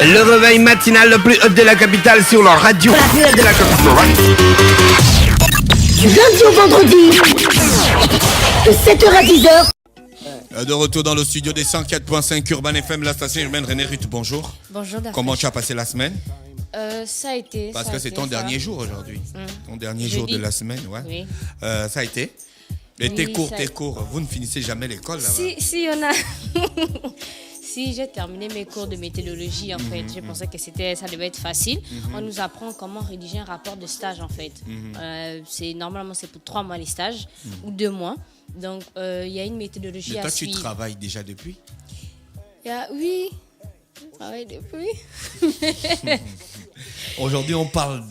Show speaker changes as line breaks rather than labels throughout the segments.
Le réveil matinal le plus haut de la capitale sur la radio. La plus haute de la capitale.
Du lundi au vendredi, de 7h à 10h.
De retour dans le studio des 104.5 Urban FM, la station urbaine. René Ruth, bonjour.
Bonjour, Daphné.
Comment tu as passé la semaine?
Ça a été.
Parce que c'est ton dernier jour aujourd'hui. Ton dernier jour de la semaine, ouais.
Oui.
Ça a été? Et
Oui,
tes cours, vous ne finissez jamais l'école là-bas?
Si, on a. Si, j'ai terminé mes cours de méthodologie en fait. Je pensais que ça devait être facile. On nous apprend comment rédiger un rapport de stage en fait. Normalement, c'est pour 3 mois les stages ou 2 mois. Donc, il y a une méthodologie à suivre.
Toi, tu travailles déjà depuis?
Oui, je travaille depuis.
Aujourd'hui, on parle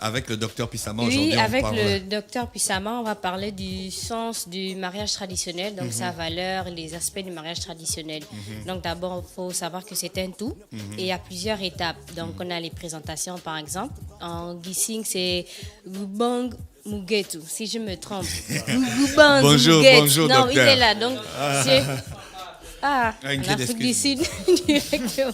avec le docteur Pissama.
Oui, avec le docteur Pissama, on va parler du sens du mariage traditionnel, donc sa valeur et les aspects du mariage traditionnel. Donc d'abord, il faut savoir que c'est un tout et il y a plusieurs étapes. Donc on a les présentations par exemple. En Gissing, c'est Gubang Mugetu, si je me trompe. Gubang Mugetu.
Bonjour,
non,
docteur.
il est là, donc c'est...
Une
en Afrique du Sud, directement.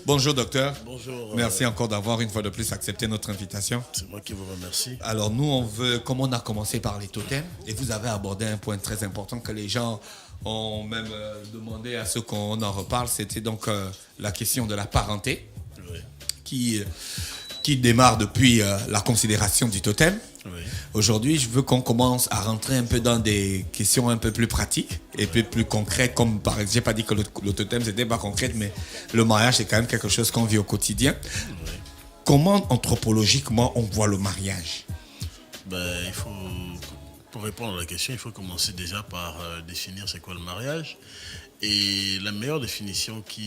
Bonjour docteur.
Bonjour.
Merci encore d'avoir une fois de plus accepté notre invitation.
C'est moi qui vous remercie.
Alors nous, comme on a commencé par les totems, et vous avez abordé un point très important que les gens ont même demandé à ceux qu'on en reparle, c'était donc la question de la parenté,
Oui.
qui démarre depuis la considération du totem.
Oui.
Aujourd'hui, je veux qu'on commence à rentrer un peu dans des questions un peu plus pratiques et plus concrètes, comme par exemple, j'ai pas dit que le totem c'était pas concret, mais le mariage c'est quand même quelque chose qu'on vit au quotidien.
Oui.
Comment anthropologiquement on voit le mariage?
Pour répondre à la question, il faut commencer déjà par définir c'est quoi le mariage. Et la meilleure définition que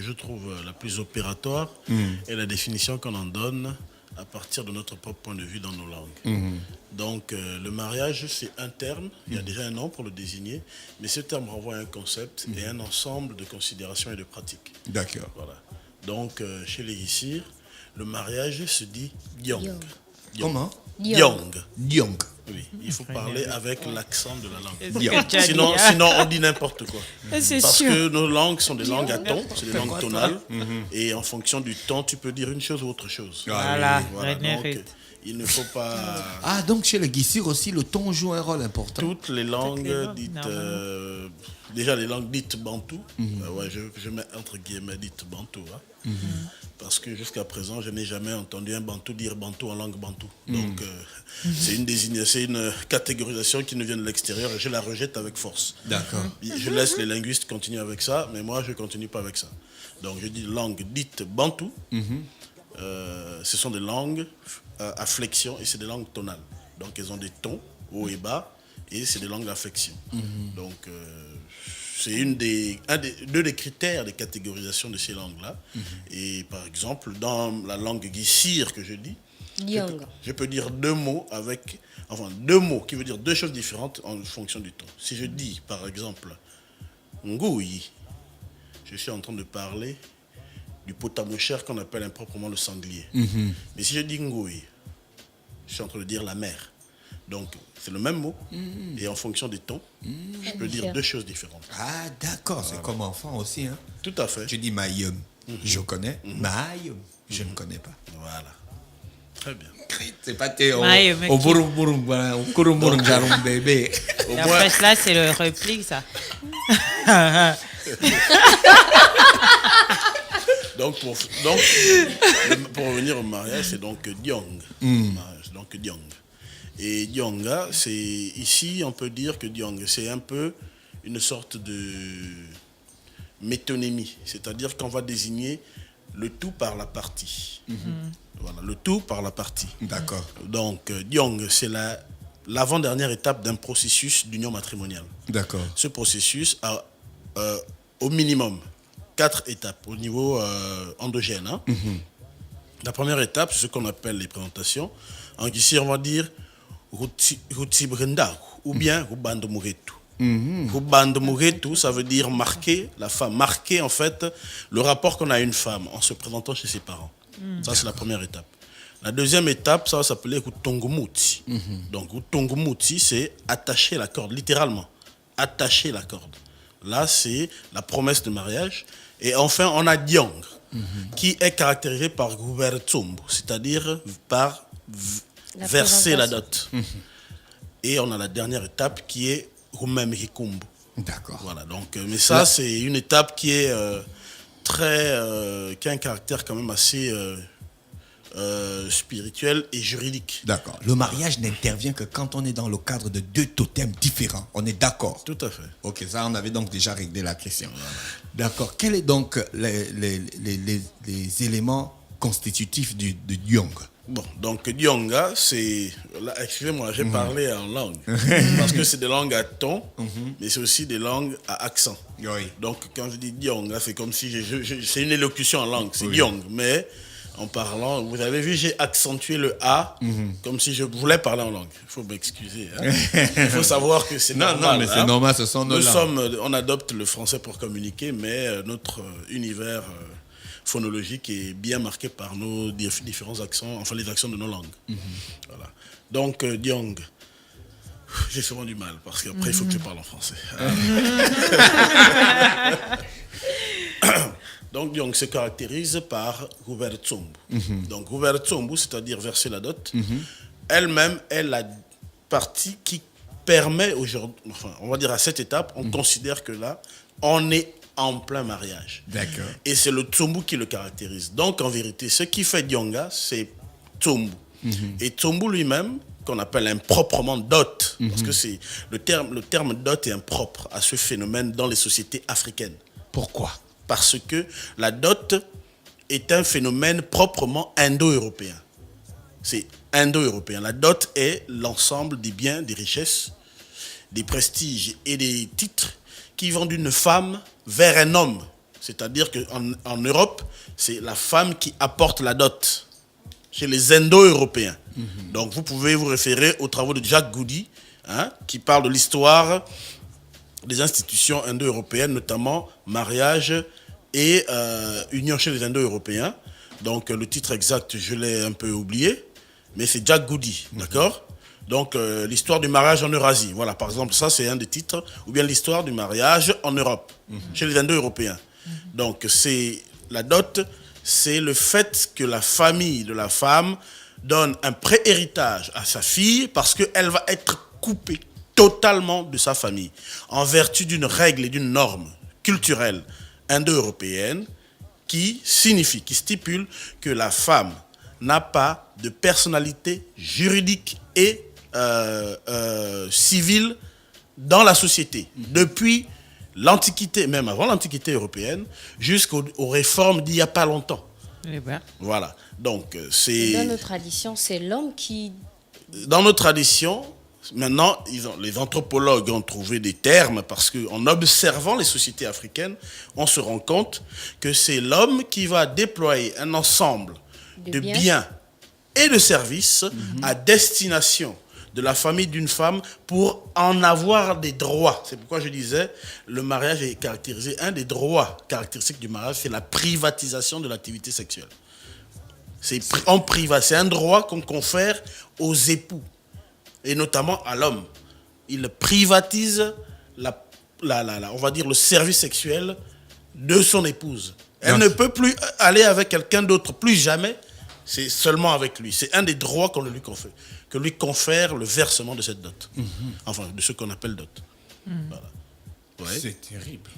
je trouve la plus opératoire est la définition qu'on en donne à partir de notre propre point de vue dans nos langues. Donc le mariage, c'est un terme, il y a déjà un nom pour le désigner, mais ce terme renvoie à un concept et un ensemble de considérations et de pratiques.
D'accord.
Voilà. Donc chez les Gissir, le mariage se dit Diong.
Comment?
Diong.
Diong.
Oui, il faut parler avec l'accent de la langue.
Diong.
Sinon, on dit n'importe quoi.
C'est
Parce
sûr.
que nos langues sont des langues à ton, c'est des langues tonales. Et en fonction du ton, tu peux dire une chose ou autre chose.
Voilà,
Donc, il ne faut pas...
Ah, donc chez les Gissir aussi, le ton joue un rôle important.
Toutes les langues dites...
normalement.
déjà, les langues dites bantou. Je mets entre guillemets dites bantou. Parce que jusqu'à présent, je n'ai jamais entendu un bantou dire bantou en langue bantou. Donc, c'est une catégorisation qui nous vient de l'extérieur et je la rejette avec force.
D'accord.
Je laisse les linguistes continuer avec ça, mais moi, je ne continue pas avec ça. Donc, je dis langue dite bantou. Ce sont des langues à flexion et c'est des langues tonales. Donc, elles ont des tons haut et bas et c'est des langues à flexion. Donc, c'est deux des critères de catégorisation de ces langues-là. Et par exemple, dans la langue Gissir que je dis, je peux dire deux mots qui veut dire deux choses différentes en fonction du ton. Si je dis, par exemple, Ngoui, je suis en train de parler du potamochère qu'on appelle improprement le sanglier. Mais si je dis Ngoui, je suis en train de dire la mer. Donc, c'est le même mot, et en fonction des tons, je peux dire deux choses différentes.
Ah, d'accord, c'est comme enfant aussi. Hein.
Tout à fait.
Tu dis Mayum, je connais. Mayum, je ne connais pas.
Voilà. Très bien.
C'est pas tes
Mayum,
au burum burum, au kurum burum jarum bébé.
Et après cela, c'est le réplique, ça.
Donc, pour revenir au mariage, c'est donc Diong. Mariage, donc Diong. Et Dionga, c'est ici, on peut dire que Diong, c'est un peu une sorte de métonymie, c'est-à-dire qu'on va désigner le tout par la partie. Voilà, le tout par la partie.
D'accord.
Donc, Diong, c'est l'avant-dernière étape d'un processus d'union matrimoniale.
D'accord.
Ce processus a au minimum 4 étapes au niveau endogène. La première étape, c'est ce qu'on appelle les présentations. En Gissir, on va dire ou bien Rubando Muretu. Rubando Muretu, ça veut dire marquer la femme, marquer en fait le rapport qu'on a à une femme en se présentant chez ses parents. Ça, c'est la première étape. La deuxième étape, ça va s'appeler Rutongumuti. Donc, Rutongumuti, c'est attacher la corde, littéralement. Attacher la corde. Là, c'est la promesse de mariage. Et enfin, on a Diong, qui est caractérisé par Gubertsumbu, c'est-à-dire par verser la dot. Et on a la dernière étape qui est Humemhikumbu.
D'accord.
Voilà, donc, mais ça, c'est une étape qui est qui a un caractère quand même assez spirituel et juridique.
D'accord. Le mariage n'intervient que quand on est dans le cadre de 2 totems différents. On est d'accord?
Tout à fait.
Ok, ça, on avait donc déjà réglé la question. D'accord. Quels sont donc les éléments constitutifs de Diong?
Bon, donc Dionga, c'est... Là, excusez-moi, j'ai parlé en langue. Parce que c'est des langues à ton, mais c'est aussi des langues à accent.
Oui.
Donc, quand je dis Dionga, c'est comme si... c'est une élocution en langue, c'est Diong. Mais en parlant, vous avez vu, j'ai accentué le A, comme si je voulais parler en langue. Il faut m'excuser. Hein. Il faut savoir que c'est normal.
Non, mais c'est normal, ce sont nos langues.
On adopte le français pour communiquer, mais notre univers... phonologique est bien marqué par nos différents accents, enfin les accents de nos langues. Voilà. Donc, Diong, j'ai souvent du mal parce qu'après, il faut que je parle en français. Donc, Diong se caractérise par Gubertsumbu. Donc, Gubertsumbu, c'est-à-dire verser la dot, elle-même est la partie qui permet aujourd'hui, enfin, on va dire à cette étape, on considère que là, on est en plein mariage.
D'accord.
Et c'est le Tsumbu qui le caractérise. Donc, en vérité, ce qui fait Dionga, c'est Tsumbu. Et Tsumbu lui-même, qu'on appelle improprement dot, parce que c'est le terme dot est impropre à ce phénomène dans les sociétés africaines.
Pourquoi?
Parce que la dot est un phénomène proprement indo-européen. C'est indo-européen. La dot est l'ensemble des biens, des richesses, des prestiges et des titres qui vont d'une femme vers un homme. C'est-à-dire qu'en Europe, c'est la femme qui apporte la dot. Chez les Indo-Européens. Donc, vous pouvez vous référer aux travaux de Jack Goody, qui parle de l'histoire des institutions indo-européennes, notamment mariage et union chez les Indo-Européens. Donc, le titre exact, je l'ai un peu oublié, mais c'est Jack Goody, d'accord ? Donc, l'histoire du mariage en Eurasie. Voilà, par exemple, ça, c'est un des titres. Ou bien l'histoire du mariage en Europe, chez les Indo-Européens. Donc, c'est la dot, c'est le fait que la famille de la femme donne un pré-héritage à sa fille parce qu'elle va être coupée totalement de sa famille en vertu d'une règle et d'une norme culturelle indo-européenne qui stipule que la femme n'a pas de personnalité juridique et civile dans la société. Depuis l'Antiquité, même avant l'Antiquité européenne, jusqu'aux réformes d'il n'y a pas longtemps.
Eh ben.
Voilà. Donc, c'est...
Dans nos traditions, c'est l'homme qui...
Dans nos traditions, maintenant, les anthropologues ont trouvé des termes parce qu'en observant les sociétés africaines, on se rend compte que c'est l'homme qui va déployer un ensemble de biens et de services à destination de la famille d'une femme pour en avoir des droits. C'est pourquoi je disais, le mariage est caractérisé, un des droits caractéristiques du mariage, c'est la privatisation de l'activité sexuelle. C'est un droit qu'on confère aux époux, et notamment à l'homme. Il privatise on va dire le service sexuel de son épouse. Elle ne peut plus aller avec quelqu'un d'autre, plus jamais. C'est seulement avec lui. C'est un des droits qu'on lui confère, que lui confère le versement de cette dot. Enfin, de ce qu'on appelle dot. Voilà. Ouais.
C'est terrible.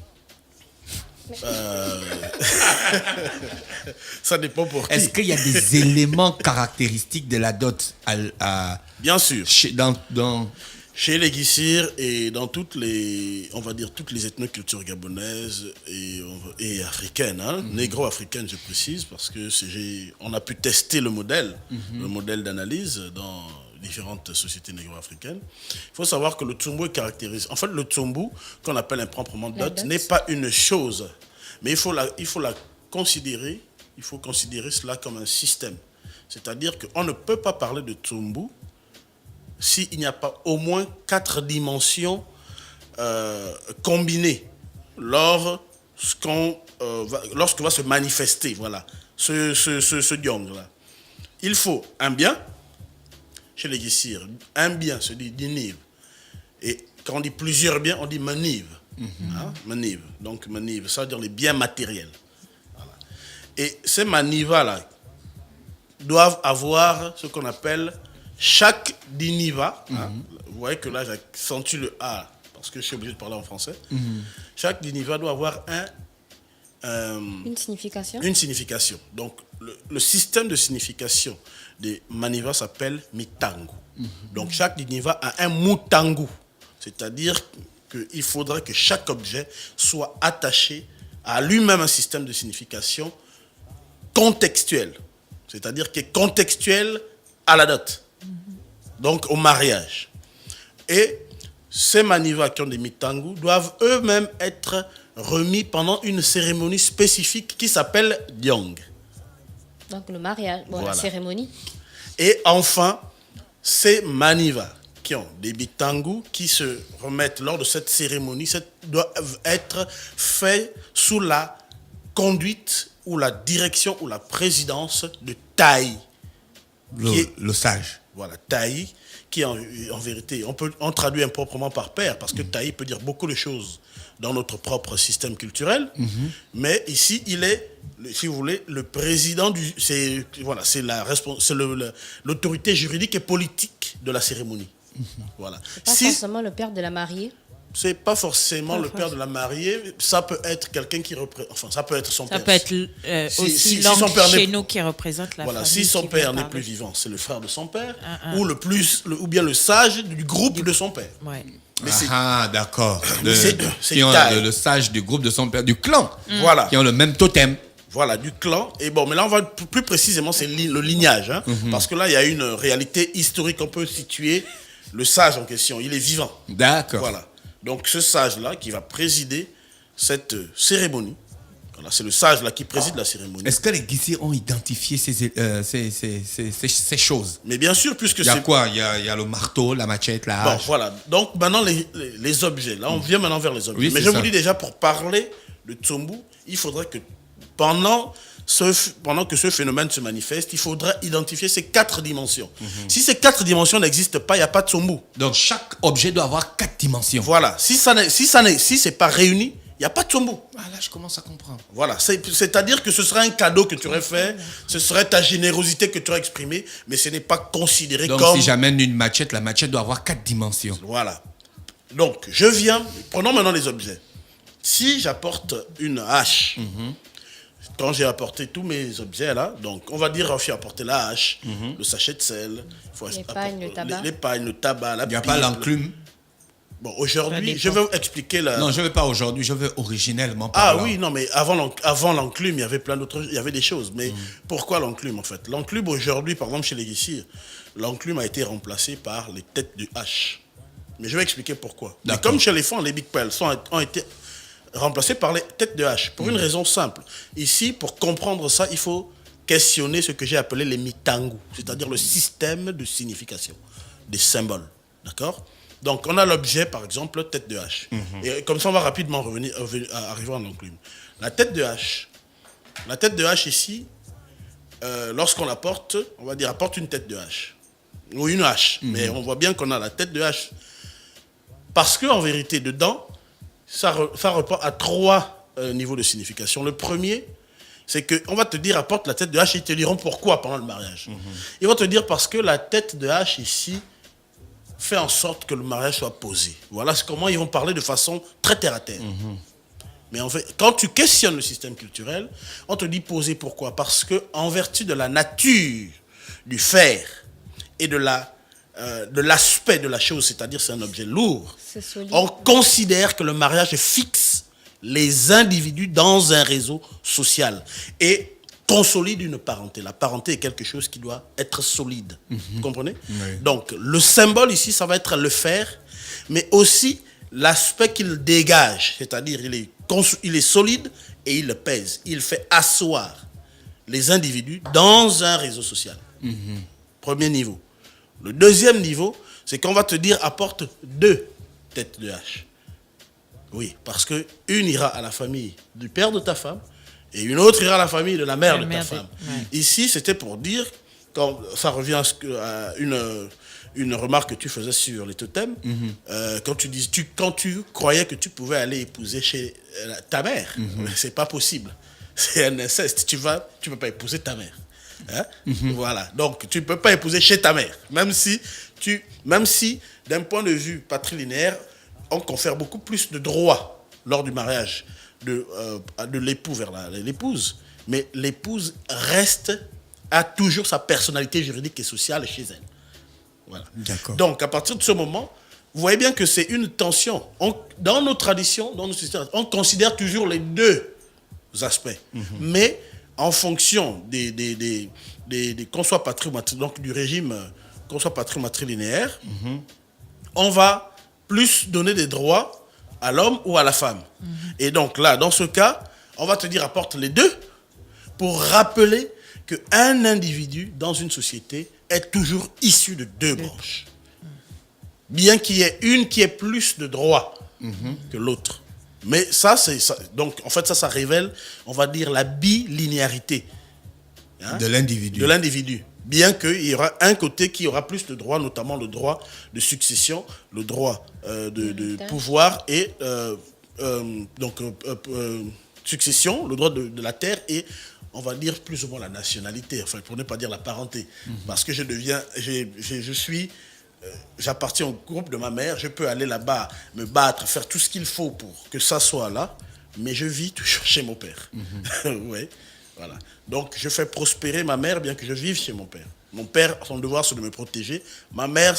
Ça dépend pour qui.
Est-ce qu'il y a des éléments caractéristiques de la dot
Bien sûr.
Chez
les Guissirs et dans toutes les ethnocultures gabonaises et africaines, négro-africaines je précise, parce que on a pu tester le modèle d'analyse dans différentes sociétés négro-africaines. Il faut savoir que le Tsumbu caractérise... En fait, le Tsumbu, qu'on appelle improprement dot, n'est pas une chose, mais il faut considérer cela comme un système. C'est-à-dire qu'on ne peut pas parler de Tsumbu s'il n'y a pas au moins 4 dimensions combinées lorsque va se manifester ce diong-là. Il faut un bien, chez les Guissirs, un bien se dit diniv. Et quand on dit plusieurs biens, on dit maniv. Hein, maniv. Donc, maniv, ça veut dire les biens matériels. Voilà. Et ces manivas-là doivent avoir ce qu'on appelle chaque diniva. Hein. Vous voyez que là, j'accentue le A parce que je suis obligé de parler en français. Chaque diniva doit avoir
Une signification.
une signification. Donc, le système de signification des manivas s'appelle mitangu. Donc, chaque diniva a un mutangu. C'est-à-dire qu'il faudra que chaque objet soit attaché à lui-même un système de signification contextuel. C'est-à-dire qui est contextuel à la dot. Donc, au mariage. Et ces manivas qui ont des mitangu doivent eux-mêmes être remis pendant une cérémonie spécifique qui s'appelle Diong.
Donc le mariage,
Voilà.
la cérémonie.
Et enfin, ces manivas qui ont des mitangu qui se remettent lors de cette cérémonie doivent être faits sous la conduite ou la direction ou la présidence de Tai.
Le sage.
Voilà, Tai, qui en vérité, on traduit improprement par père, parce que Tai peut dire beaucoup de choses dans notre propre système culturel, mais ici, il est, si vous voulez, le président c'est l'autorité juridique et politique de la cérémonie. Voilà.
Pas forcément le père de la mariée.
C'est pas forcément le père de la mariée, ça peut être quelqu'un qui représente, enfin, ça peut être son père.
Ça peut être aussi l'oncle chez nous qui représente la
voilà,
famille.
si son père n'est plus vivant, c'est le frère de son père, ou bien le sage du groupe de son père.
Ouais.
Mais
D'accord.
c'est
Qui ont
taille.
le sage du groupe de son père, du clan.
Voilà.
Qui ont le même totem.
Voilà, du clan. Et bon, mais là, on va plus précisément, c'est le lignage. Hein, parce que là, il y a une réalité historique. On peut situer le sage en question. Il est vivant.
D'accord.
Voilà. Donc, ce sage-là qui va présider cette cérémonie. Voilà, c'est le sage-là qui préside la cérémonie.
Est-ce que les Guissi ont identifié ces choses?
Mais bien sûr, puisque
Il y a quoi? Il y a le marteau, la machette, la
Bon,
hache.
voilà. Donc, maintenant, les objets. Là, on vient maintenant vers les objets.
Oui,
mais
c'est
je
ça.
vous dis déjà, pour parler de Tsombu, il faudrait que pendant que ce phénomène se manifeste, il faudra identifier ces 4 dimensions. Si ces 4 dimensions n'existent pas, il n'y a pas de Tsombu.
Donc chaque objet doit avoir 4 dimensions.
Voilà. Si c'est pas réuni, il n'y a pas de Tsombu.
Ah, là, je commence à comprendre.
Voilà. C'est-à-dire que ce serait un cadeau que tu aurais fait, ce serait ta générosité que tu aurais exprimée, mais ce n'est pas considéré
Donc
comme...
si j'amène une machette, la machette doit avoir 4 dimensions.
Voilà. Donc, prenons maintenant les objets. Si j'apporte une hache, quand j'ai apporté tous mes objets là, donc on va dire, il faut apporter la hache, le sachet de sel, il faut
L'épagne, le tabac.
l'épagne, le tabac, la
Il n'y a
pile.
pas l'enclume.
Bon,
Ça
aujourd'hui,
dépend.
je vais vous expliquer la...
Non, je ne veux pas aujourd'hui, je veux originellement
Ah
parlant.
oui, non, mais avant l'enclume, il y avait plein d'autres, il y avait des choses. Mais pourquoi l'enclume en fait? L'enclume aujourd'hui, par exemple chez les Guissirs, l'enclume a été remplacé par les têtes de hache. Mais je vais expliquer pourquoi. Mais
D'accord.
comme chez les Fans, les Big Pearls ont été remplacés par les têtes de hache. Pour une raison simple. Ici, pour comprendre ça, il faut questionner ce que j'ai appelé les mitangu, c'est-à-dire le système de signification des symboles. D'accord? Donc, on a l'objet, par exemple, tête de hache. Et comme ça, on va rapidement arriver à l'enclume. La tête de hache. La tête de hache ici, lorsqu'on la porte, on va dire apporte une tête de hache. Ou une hache. Mais on voit bien qu'on a la tête de hache. Parce qu'en vérité, dedans, ça repart à 3 niveaux de signification. Le premier, c'est qu'on va te dire apporte la tête de hache et ils te diront pourquoi pendant le mariage. Ils vont te dire parce que la tête de hache ici fait en sorte que le mariage soit posé. Voilà comment ils vont parler de façon très terre à terre. Mais en fait, quand tu questionnes le système culturel, on te dit poser pourquoi? Parce que en vertu de la nature du fer et de l'aspect de la chose, c'est-à-dire c'est un objet lourd,
C'est solide.
on considère que le mariage fixe les individus dans un réseau social et consolide une parenté. La parenté est quelque chose qui doit être solide. Vous comprenez?
Oui.
Donc, le symbole ici, ça va être le fer, mais aussi l'aspect qu'il dégage, c'est-à-dire il est solide et il le pèse. Il fait asseoir les individus dans un réseau social. Premier niveau. Le deuxième niveau, c'est qu'on va te dire apporte 2 têtes de hache. Oui, parce que une ira à la famille du père de ta femme et une autre ira à la famille de la mère de ta femme.
Ouais.
Ici, c'était pour dire quand ça revient à une remarque que tu faisais sur les totems, quand tu croyais que tu pouvais aller épouser chez ta mère, c'est pas possible. C'est un inceste. Tu peux pas épouser ta mère. Hein? Voilà. Donc, tu peux pas épouser chez ta mère. Même si, d'un point de vue patrilinéaire, on confère beaucoup plus de droits lors du mariage de l'époux vers l'épouse. Mais l'épouse a toujours sa personnalité juridique et sociale chez elle. Voilà.
D'accord.
Donc, à partir de ce moment, vous voyez bien que c'est une tension. Dans nos traditions, dans nos systèmes, on considère toujours les deux aspects. Mais en fonction qu'on soit donc du régime, qu'on soit matrilinéaire, on va plus donner des droits à l'homme ou à la femme. Et donc là, dans ce cas, on va te dire apporte les deux pour rappeler qu'un individu dans une société est toujours issu de deux branches. Bien qu'il y ait une qui ait plus de droits que l'autre. Mais ça, donc en fait, ça révèle, on va dire, la bilinéarité
de l'individu.
De l'individu. Bien qu'il y aura un côté qui aura plus de droits, notamment le droit de succession, le droit de pouvoir et succession, le droit de la terre et on va dire plus ou moins la nationalité, enfin pour ne pas dire la parenté. Parce que j'appartiens au groupe de ma mère, je peux aller là-bas, me battre, faire tout ce qu'il faut pour que ça soit là, mais je vis toujours chez mon père. Ouais, voilà. Donc je fais prospérer ma mère bien que je vive chez mon père. Mon père, son devoir c'est de me protéger. Ma mère,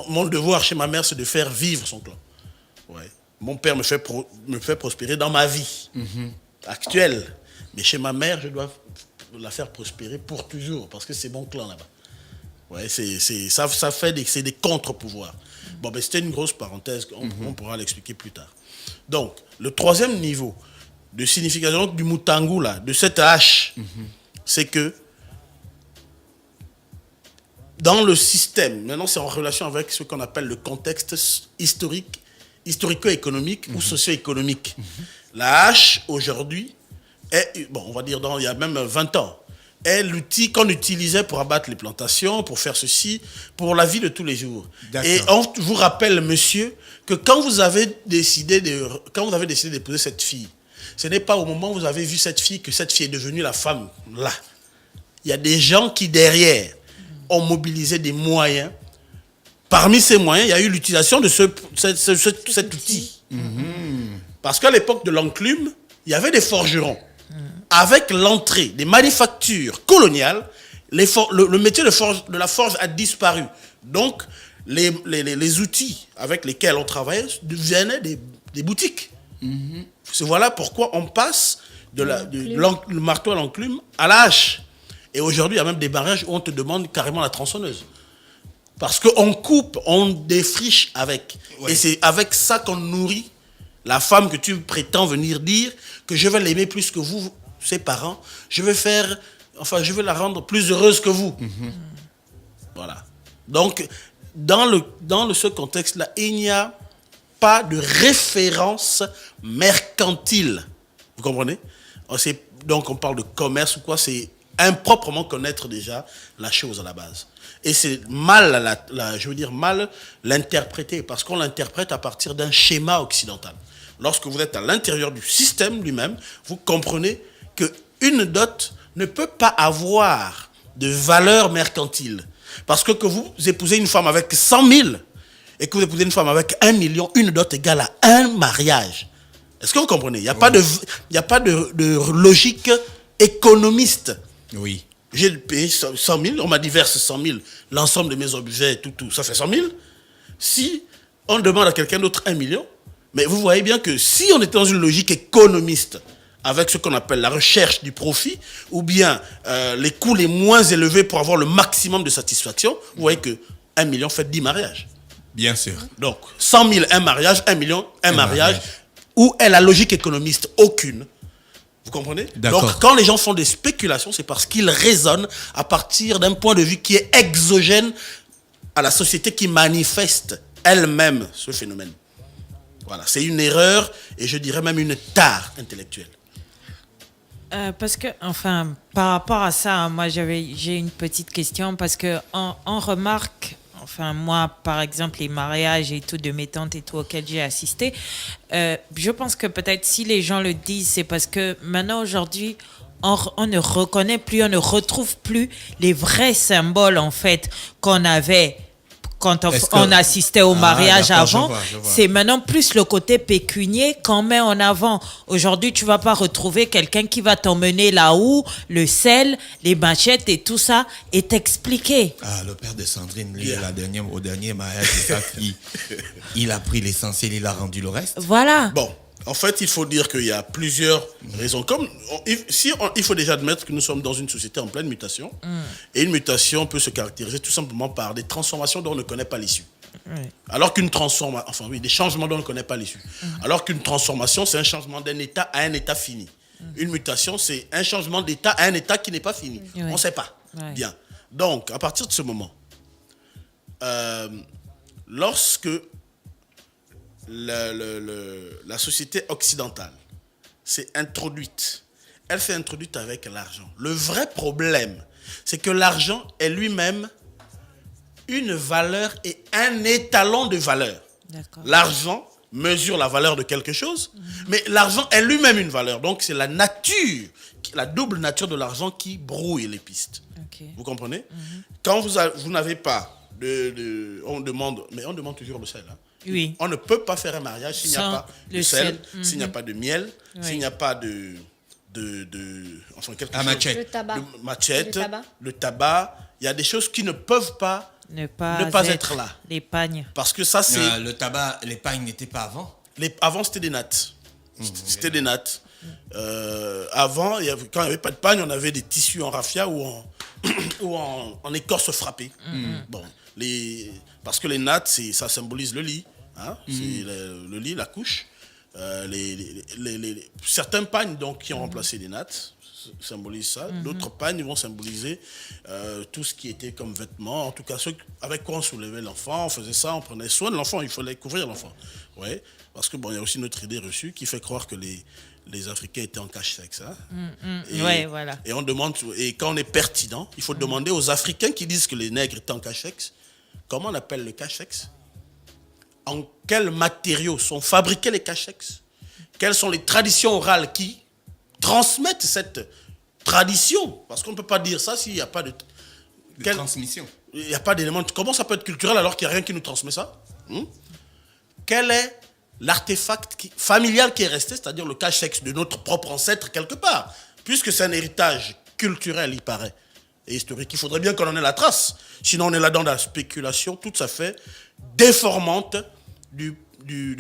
mon devoir chez ma mère c'est de faire vivre son clan. Ouais. Mon père me fait prospérer dans ma vie actuelle. Mais chez ma mère, je dois la faire prospérer pour toujours, parce que c'est mon clan là-bas. Ouais, ça fait c'est des contre-pouvoirs. Bon, ben, c'était une grosse parenthèse, on pourra l'expliquer plus tard. Donc, le troisième niveau de signification du Mutangu, là, de cette hache, c'est que dans le système, maintenant c'est en relation avec ce qu'on appelle le contexte historico-économique ou socio-économique. La hache, aujourd'hui, on va dire il y a même 20 ans, est l'outil qu'on utilisait pour abattre les plantations, pour faire ceci, pour la vie de tous les jours. Et on vous rappelle, monsieur, que quand vous avez décidé d'épouser cette fille, ce n'est pas au moment où vous avez vu cette fille que cette fille est devenue la femme là. Il y a des gens qui, derrière, ont mobilisé des moyens. Parmi ces moyens, il y a eu l'utilisation de cet outil. Parce qu'à l'époque de l'enclume, il y avait des forgerons. Avec l'entrée des manufactures coloniales, le métier de la forge a disparu. Donc, les outils avec lesquels on travaillait devenaient des boutiques. Voilà pourquoi on passe le marteau à l'enclume à la hache. Et aujourd'hui, il y a même des barrages où on te demande carrément la tronçonneuse. Parce qu'on coupe, on défriche avec. Ouais. Et c'est avec ça qu'on nourrit la femme que tu prétends venir dire que je vais l'aimer plus que vous, ses parents. Je vais la rendre plus heureuse que vous. Voilà. Donc, dans ce contexte-là, il n'y a pas de référence mercantile. Vous comprenez? Donc, on parle de commerce ou quoi, c'est improprement connaître déjà la chose à la base. Et c'est mal l'interpréter, parce qu'on l'interprète à partir d'un schéma occidental. Lorsque vous êtes à l'intérieur du système lui-même, vous comprenez qu'une dot ne peut pas avoir de valeur mercantile. Parce que vous épousez une femme avec 100 000 et que vous épousez une femme avec 1 million, une dot égale à un mariage. Est-ce que vous comprenez? Il n'y a pas de logique économiste.
Oui.
J'ai payé 100 000, on m'a dit verse 100 000, l'ensemble de mes objets, tout, ça fait 100 000. Si on demande à quelqu'un d'autre 1 million, mais vous voyez bien que si on était dans une logique économiste, avec ce qu'on appelle la recherche du profit, ou bien les coûts les moins élevés pour avoir le maximum de satisfaction, vous voyez que 1 million fait 10 mariages.
Bien sûr.
Donc, 100 000, un mariage, 1 million, un mariage. Où est la logique économiste? Aucune. Vous comprenez? Donc, quand les gens font des spéculations, c'est parce qu'ils raisonnent à partir d'un point de vue qui est exogène à la société qui manifeste elle-même ce phénomène. Voilà, c'est une erreur et je dirais même une tare intellectuelle.
Parce que, enfin, par rapport à ça, moi, j'ai une petite question parce que on remarque, enfin, moi, par exemple, les mariages et tout de mes tantes et tout auxquels j'ai assisté, je pense que peut-être si les gens le disent, c'est parce que maintenant, aujourd'hui, on ne reconnaît plus, on ne retrouve plus les vrais symboles, en fait, qu'on avait quand on assistait au mariage avant. Je vois. C'est maintenant plus le côté pécunier qu'on met en avant. Aujourd'hui, tu vas pas retrouver quelqu'un qui va t'emmener là-haut, le sel, les machettes et tout ça, et t'expliquer.
Ah, le père de Sandrine, lui, au dernier mariage, c'est ça il a pris l'essentiel, il a rendu le reste.
Voilà.
Bon. En fait, il faut dire qu'il y a plusieurs raisons. Il faut déjà admettre que nous sommes dans une société en pleine mutation. Et une mutation peut se caractériser tout simplement par des transformations dont on ne connaît pas l'issue. Alors qu'une transformation, des changements dont on ne connaît pas l'issue. Alors qu'une transformation, c'est un changement d'un état à un état fini. Une mutation, c'est un changement d'état à un état qui n'est pas fini. On ne sait pas. Bien. Donc, à partir de ce moment, lorsque la société occidentale s'est introduite, elle s'est introduite avec l'argent. Le vrai problème, c'est que l'argent est lui-même une valeur et un étalon de valeur. D'accord. L'argent mesure la valeur de quelque chose, mais l'argent est lui-même une valeur. Donc c'est la nature, la double nature de l'argent qui brouille les pistes. Okay. Vous comprenez? Quand vous n'avez pas on demande toujours le sel. Hein.
Oui.
On ne peut pas faire un mariage s'il n'y a pas de sel, s'il n'y a pas de miel, s'il n'y a pas de
machette.
Le tabac. Il y a des choses qui ne peuvent pas ne pas être là.
Les pagnes.
Parce que ça, c'est...
le tabac, les pagnes n'étaient pas avant.
Avant, c'était des nattes. C'était des nattes. Avant, quand il n'y avait pas de pagne, on avait des tissus en raffia ou en écorce frappée. Bon, parce que les nattes, ça symbolise le lit. Hein, c'est le lit, la couche. Certains pagnes donc, qui ont remplacé les nattes symbolisent ça. D'autres pagnes vont symboliser tout ce qui était comme vêtements. En tout cas, ceux avec quoi on soulevait l'enfant, on faisait ça, on prenait soin de l'enfant, il fallait couvrir l'enfant. Ouais, parce que il y a aussi notre idée reçue qui fait croire que les Africains étaient en cache-sexe. Hein.
Voilà.
Et on demande, et quand on est pertinent, il faut demander aux Africains qui disent que les nègres étaient en cache-sexe, comment on appelle le cache-sexe? En quels matériaux sont fabriqués les cache-sexe? Quelles sont les traditions orales qui transmettent cette tradition? Parce qu'on ne peut pas dire ça s'il n'y a pas de
transmission.
Il n'y a pas d'élément. Comment ça peut être culturel alors qu'il n'y a rien qui nous transmet ça? Quel est l'artefact familial qui est resté, c'est-à-dire le cache-sexe de notre propre ancêtre quelque part? Puisque c'est un héritage culturel, il paraît, et historique. Il faudrait bien qu'on en ait la trace. Sinon, on est là dans la spéculation tout à fait déformante de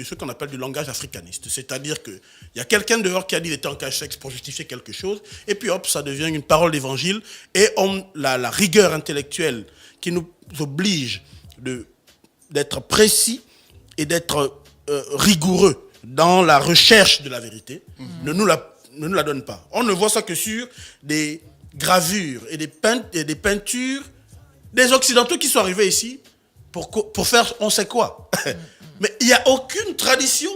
ce qu'on appelle du langage africaniste. C'est-à-dire qu'il y a quelqu'un dehors qui a dit qu'il était en cache-sexe pour justifier quelque chose, et puis hop, ça devient une parole d'évangile, et la rigueur intellectuelle qui nous oblige d'être précis et d'être rigoureux dans la recherche de la vérité, ne nous la donne pas. On ne voit ça que sur des gravures et des peintures des Occidentaux qui sont arrivés ici pour faire on sait quoi. Mais il n'y a aucune tradition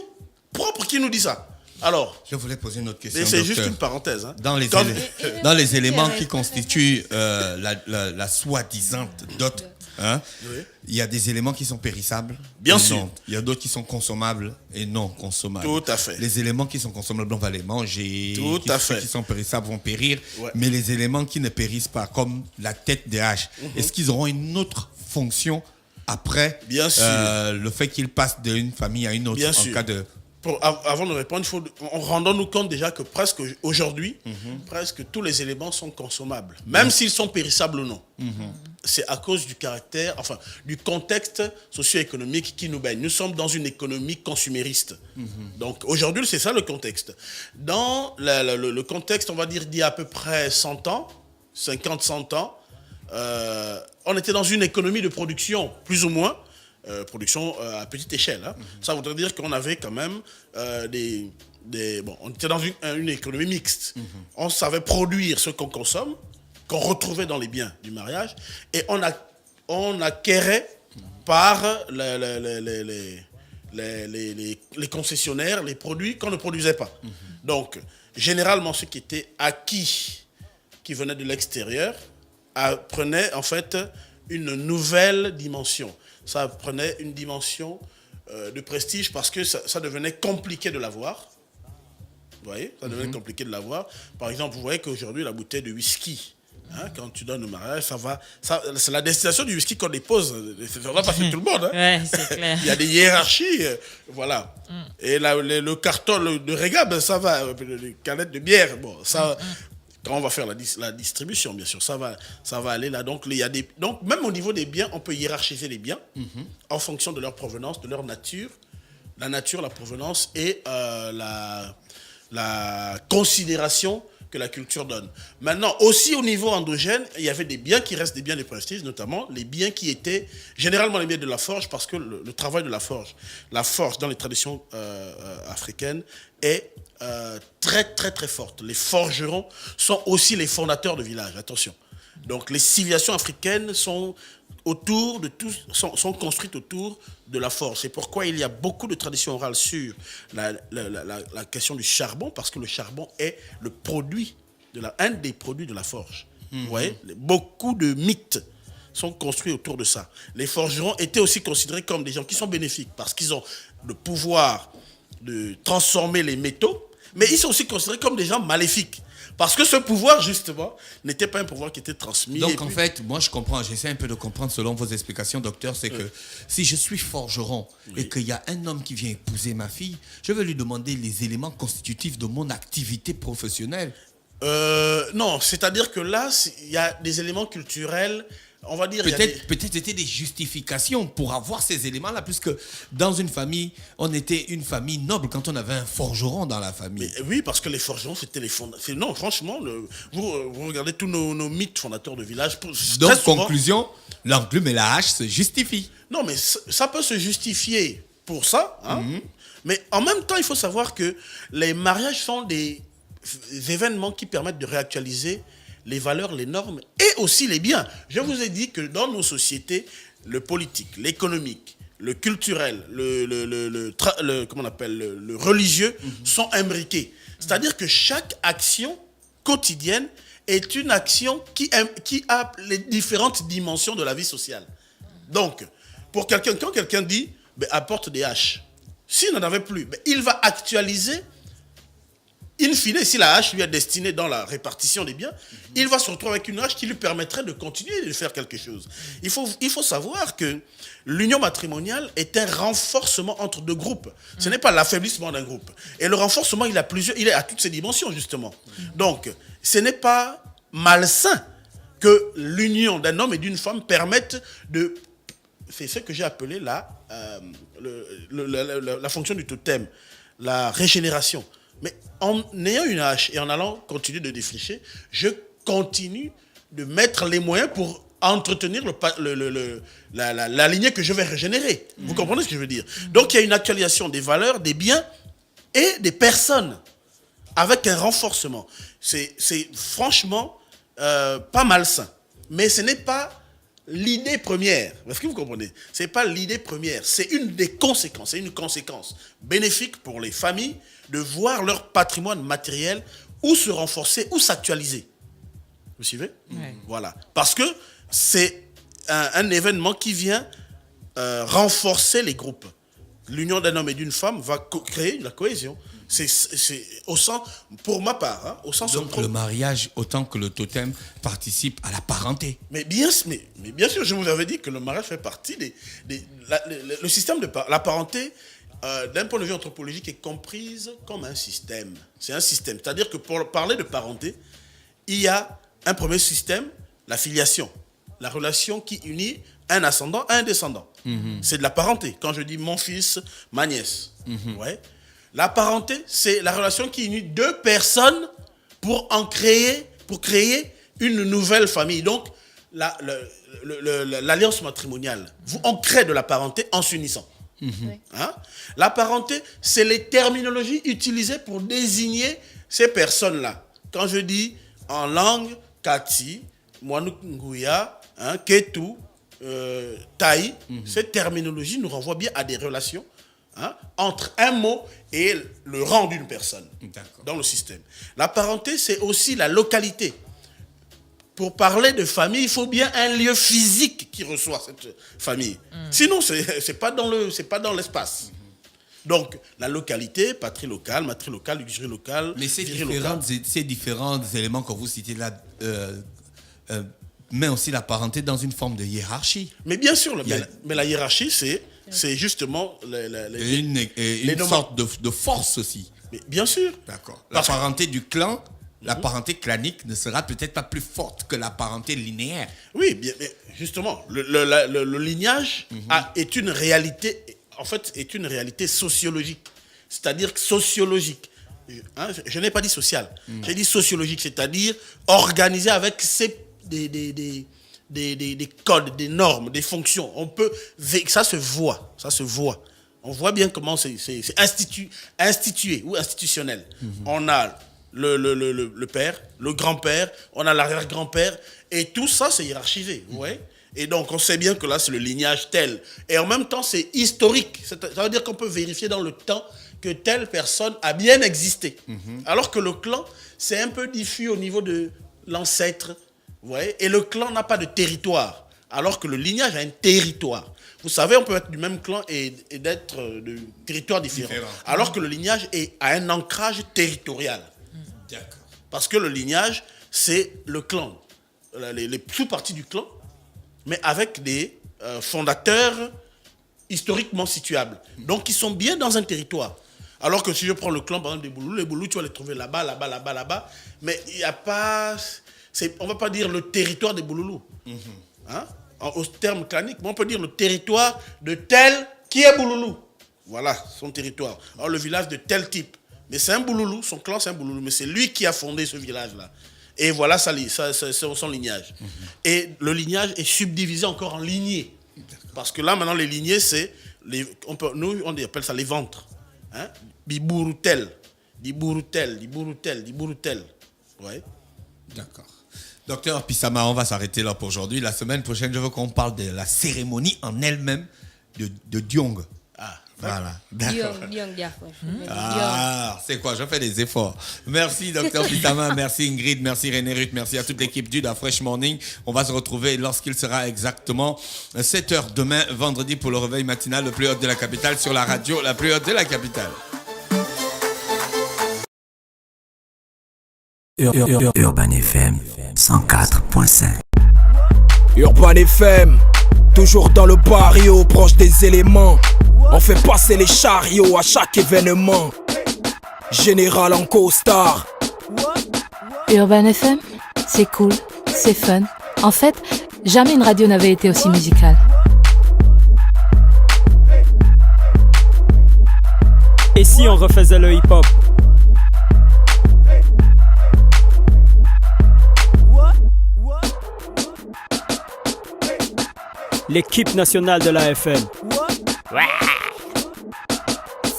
propre qui nous dit ça. Alors,
je voulais poser une autre question.
Mais c'est juste une parenthèse. Hein.
Dans les éléments qui constituent la soi-disant dot, hein, il y a des éléments qui sont périssables.
Bien sûr.
Non. Il y a d'autres qui sont consommables et non consommables.
Tout à fait.
Les éléments qui sont consommables, on va les manger.
Tout à fait.
Ceux qui sont périssables vont périr. Ouais. Mais les éléments qui ne périssent pas, comme la tête des haches, est-ce qu'ils auront une autre fonction après le fait qu'ils passent d'une famille à une autre?
Bien
en
sûr.
Cas de...
Avant de répondre, rendons-nous compte déjà que presque aujourd'hui, presque tous les éléments sont consommables, même s'ils sont périssables ou non. C'est à cause du caractère, du contexte socio-économique qui nous baigne. Nous sommes dans une économie consumériste. Donc aujourd'hui, c'est ça le contexte. Dans le contexte, on va dire, d'il y a à peu près 100 ans, 50-100 ans, on était dans une économie de production, plus ou moins, production à petite échelle. Hein. Ça voudrait dire qu'on avait quand même on était dans une économie mixte. On savait produire ce qu'on consomme, qu'on retrouvait dans les biens du mariage, et on acquérait par les concessionnaires les produits qu'on ne produisait pas. Donc, généralement ceux qui étaient acquis, qui venaient de l'extérieur, prenaient en fait une nouvelle dimension. Ça prenait une dimension de prestige parce que ça devenait compliqué de l'avoir. Vous voyez, ça devenait compliqué de l'avoir. Par exemple, vous voyez qu'aujourd'hui, la bouteille de whisky, quand tu donnes au mariage, c'est la destination du whisky qu'on dépose. Ça va passer tout le monde.
Ouais, c'est clair.
Il y a des hiérarchies, voilà. Et le carton de régab, ça va, les canettes de bière, bon, ça... Quand on va faire la distribution, bien sûr, ça va aller là. Donc, donc, même au niveau des biens, on peut hiérarchiser les biens en fonction de leur provenance, de leur nature. La nature, la provenance et la considération que la culture donne. Maintenant, aussi au niveau endogène, il y avait des biens qui restent des biens de prestige, notamment les biens qui étaient généralement les biens de la forge, parce que le travail de la forge dans les traditions africaines est très très très forte. Les forgerons sont aussi les fondateurs de villages, attention. Donc les civilisations africaines sont construites autour de la forge. C'est pourquoi il y a beaucoup de traditions orales sur la question du charbon, parce que le charbon est un des produits de la forge. Vous voyez, beaucoup de mythes sont construits autour de ça. Les forgerons étaient aussi considérés comme des gens qui sont bénéfiques, parce qu'ils ont le pouvoir de transformer les métaux, mais ils sont aussi considérés comme des gens maléfiques. Parce que ce pouvoir, justement, n'était pas un pouvoir qui était transmis.
Donc, en fait, moi, je comprends, j'essaie un peu de comprendre selon vos explications, docteur, c'est que si je suis forgeron et qu'il y a un homme qui vient épouser ma fille, je vais lui demander les éléments constitutifs de mon activité professionnelle.
Non, c'est-à-dire que là, il y a des éléments culturels. On va dire
Peut-être c'était des justifications pour avoir ces éléments-là, puisque dans une famille, on était une famille noble quand on avait un forgeron dans la famille.
Mais, oui, parce que les forgerons, c'était les fondateurs. Non, franchement, vous regardez tous nos mythes fondateurs de villages.
Donc, conclusion, l'enclume et la hache se justifient.
Non, mais ça peut se justifier pour ça. Mais en même temps, il faut savoir que les mariages sont des événements qui permettent de réactualiser les valeurs, les normes et aussi les biens. Je vous ai dit que dans nos sociétés, le politique, l'économique, le culturel, comment on appelle, le religieux sont imbriqués. C'est-à-dire que chaque action quotidienne est une action qui a les différentes dimensions de la vie sociale. Donc, pour quelqu'un, quand quelqu'un dit apporte des haches, s'il n'en avait plus, il va actualiser. In fine, si la hache lui est destinée dans la répartition des biens, il va se retrouver avec une hache qui lui permettrait de continuer de faire quelque chose. Il faut savoir que l'union matrimoniale est un renforcement entre deux groupes. Ce n'est pas l'affaiblissement d'un groupe. Et le renforcement, il est à toutes ses dimensions, justement. Donc, ce n'est pas malsain que l'union d'un homme et d'une femme permette de... C'est ce que j'ai appelé la fonction du totem, la régénération. Mais en ayant une hache et en allant continuer de défricher, je continue de mettre les moyens pour entretenir la lignée que je vais régénérer. Vous comprenez ce que je veux dire? Donc il y a une actualisation des valeurs, des biens et des personnes avec un renforcement. C'est franchement pas malsain. Mais ce n'est pas l'idée première. Est-ce que vous comprenez? Ce n'est pas l'idée première. C'est une des conséquences. C'est une conséquence bénéfique pour les familles de voir leur patrimoine matériel ou se renforcer ou s'actualiser. Vous suivez? Voilà. Parce que c'est un événement qui vient renforcer les groupes. L'union d'un homme et d'une femme va créer la cohésion. C'est au sens, pour ma part, au sens...
Donc le mariage, autant que le totem, participe à la parenté.
Mais bien sûr, je vous avais dit que le mariage fait partie le système de la parenté. D'un point de vue anthropologique, est comprise comme un système. C'est un système. C'est-à-dire que pour parler de parenté, il y a un premier système, la filiation. La relation qui unit un ascendant à un descendant. C'est de la parenté. Quand je dis mon fils, ma nièce. Ouais. La parenté, c'est la relation qui unit deux personnes pour créer une nouvelle famille. Donc, l'alliance matrimoniale. On crée de la parenté en s'unissant. La parenté, c'est les terminologies utilisées pour désigner ces personnes-là. Quand je dis en langue, Kati, Mwanoukuya, Ketu, Taï, ces terminologies nous renvoient bien à des relations entre un mot et le rang d'une personne
D'accord.
dans le système. La parenté, c'est aussi la localité. Pour parler de famille, il faut bien un lieu physique qui reçoit cette famille. Sinon, c'est pas dans l'espace. Donc, la localité, patrie locale, matrie locale, luxurie locale,
Mais ces
virie locale.
différents éléments que vous citez là met aussi la parenté dans une forme de hiérarchie.
Mais bien sûr,
Il y a-
mais la hiérarchie, c'est justement
Et une sorte de force aussi.
Mais bien sûr.
D'accord. La parenté du clan, la parenté clanique ne sera peut-être pas plus forte que la parenté linéaire.
Oui, mais justement, le lignage est une réalité, en fait, est une réalité sociologique. C'est-à-dire sociologique. Hein, je n'ai pas dit social. J'ai dit sociologique, c'est-à-dire organisé avec des codes, des normes, des fonctions. Ça se voit. On voit bien comment c'est institué ou institutionnel. On a le père, le grand-père, on a l'arrière-grand-père, et tout ça, c'est hiérarchisé, vous voyez. Et donc, on sait bien que là, c'est le lignage tel. Et en même temps, c'est historique. Ça veut dire qu'on peut vérifier dans le temps que telle personne a bien existé. Alors que le clan, c'est un peu diffus au niveau de l'ancêtre, vous voyez. Et le clan n'a pas de territoire, alors que le lignage a un territoire. Vous savez, on peut être du même clan et d'être de territoires différents. Alors que le lignage a un ancrage territorial.
D'accord.
Parce que le lignage, c'est le clan, les sous-parties du clan, mais avec des fondateurs historiquement situables. Donc, ils sont bien dans un territoire. Alors que si je prends le clan, par exemple, des Boulous, les Boulous, tu vas les trouver là-bas, là-bas, là-bas, là-bas. Mais il n'y a pas... on ne va pas dire le territoire des Bouloulous. Hein? Au terme clanique, mais on peut dire le territoire de tel qui est Bouloulou. Voilà, son territoire. Alors, le village de tel type. Mais c'est un Bouloulou, son clan c'est un Bouloulou, mais c'est lui qui a fondé ce village-là. Et voilà son lignage. Et le lignage est subdivisé encore en lignées. Parce que là, maintenant, les lignées, c'est... nous, on appelle ça les ventres. Hein? Bibouroutel, Dibouroutel. Ouais.
D'accord. Docteur Pissama, on va s'arrêter là pour aujourd'hui. La semaine prochaine, je veux qu'on parle de la cérémonie en elle-même de Diong.
Ah,
voilà. D'accord.
Diong Diafo.
Ah, c'est quoi? Je fais des efforts. Merci, Docteur Pissama. Merci, Ingrid. Merci, René Ruth. Merci à toute l'équipe du Da Fresh Morning. On va se retrouver lorsqu'il sera exactement 7h demain, vendredi, pour le réveil matinal le plus haut de la capitale sur la radio la plus haute de la capitale.
Urban FM 104.5.
Urban FM, toujours dans le barrio, proche des éléments. On fait passer les chariots à chaque événement. Général en costard.
Urban FM, c'est cool, c'est fun. En fait, jamais une radio n'avait été aussi musicale.
Et si on refaisait le hip-hop? L'équipe nationale de la FM.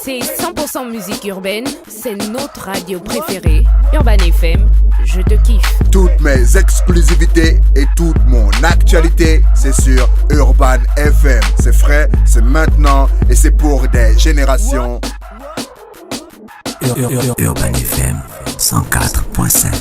C'est 100% musique urbaine, c'est notre radio préférée. Urban FM, je te kiffe.
Toutes mes exclusivités et toute mon actualité, c'est sur Urban FM. C'est frais, c'est maintenant et c'est pour des générations.
Urban FM 104.5.